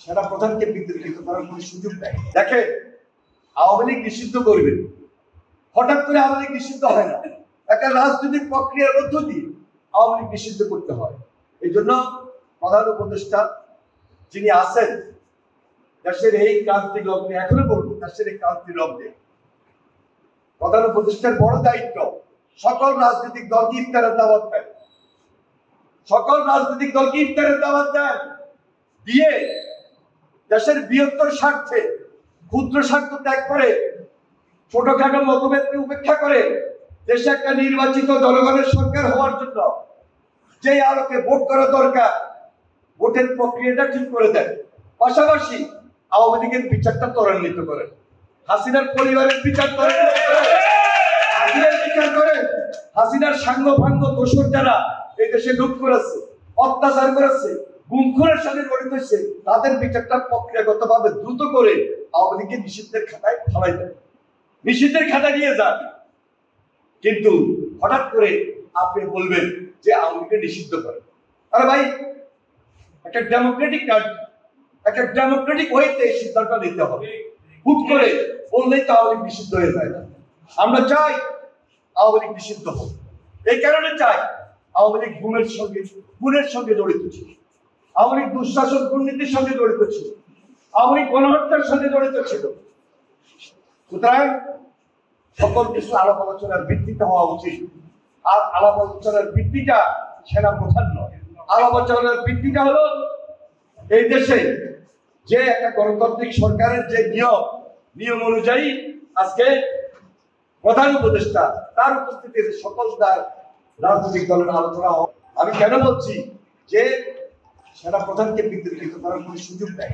সেনা প্রধানকে বিতর্কিত করার কোনো সুযোগ নেই। দেখেন, আওয়ামী লীগ নিষিদ্ধ করবেন, হঠাৎ করে আওয়ামী লীগ নিষিদ্ধ হয় না। একটা রাজনৈতিক প্রক্রিয়ার মধ্য দিয়ে আওয়ামী লীগ নিষিদ্ধ করতে হয়। এই জন্য প্রধান উপদেষ্টা যিনি আছেন, দেশের এই ক্রান্তি লগ্নে, এখনো বলবো দেশের এই ক্রান্তি লগ্নে প্রধান উপদেষ্টার বড় দায়িত্ব সকল রাজনৈতিক দলকে ইফতারের দাওয়াত দেন, সকল রাজনৈতিক দলকে ইফতারের দাওয়াত দেন, দিয়ে দেশের বৃহত্তর স্বার্থে ক্ষুদ্র স্বার্থ ত্যাগ করে ছোটখাটো মতভেদকে উপেক্ষা করে দেশে একটা নির্বাচিত জনগণের সরকার হওয়ার জন্য যে আলোকে ভোট করা দরকার, ভোটের প্রক্রিয়াটা ঠিক করে দেন। পাশাপাশি আওয়ামী লীগের বিচারটা ত্বরান্বিত করেন, হাসিনার পরিবারের বিচার করেন, হাসিনার সাঙ্গ ভাঙ্গ দোষর যারা এই দেশে লুট করেছে, অত্যাচার করেছে, গুমখুরের সাথে জড়িত হয়েছে, তাদের বিচারটা প্রক্রিয়াগত ভাবে দ্রুত করে আওয়ামী লীগকে নিষিদ্ধের খাতায় ফেলাই দেন, নিষিদ্ধের খাতায় নিয়ে যান। কিন্তু হঠাৎ করে আপনি বলবেন যে আওয়ামী লীগকে নিষিদ্ধ করেন। আরে ভাই, একটা ডেমোক্রেটিক কান্ট্রি, একটা ডেমোক্রেটিক ওয়েতে এই সিদ্ধান্ত নিতে হবে। হুট করে বললেই তো আওয়ামী লীগ নিষিদ্ধ হয়ে যায় না। আমরা চাই আওয়ামী লীগ নিষিদ্ধ হোক। এই কারণে চাই, আওয়ামী লীগ খুনের সঙ্গে জড়িত ছিল, আওয়ামী লীগ দুঃশাসন দুর্নীতির সঙ্গে জড়িত ছিল, আওয়ামী লীগ গণহত্যার সঙ্গে জড়িত ছিল। সুতরাং সকল কিছু আলাপ আলোচনার ভিত্তিতে হওয়া উচিত। আর আলাপ আলোচনার ভিত্তিটা সেনা প্রধান নয়, আলাপ আলোচনার ভিত্তিটা হলো এই দেশে যে একটা গণতান্ত্রিক সরকারের যে নিয়ম অনুযায়ী আজকে প্রধান উপদেষ্টা তার উপস্থিতিতে সকল তার রাজনৈতিক দলের আলোচনা হোক। আমি কেন বলছি যে সেনা প্রধানকে বিতর্কিত করার কোনো সুযোগ নেই।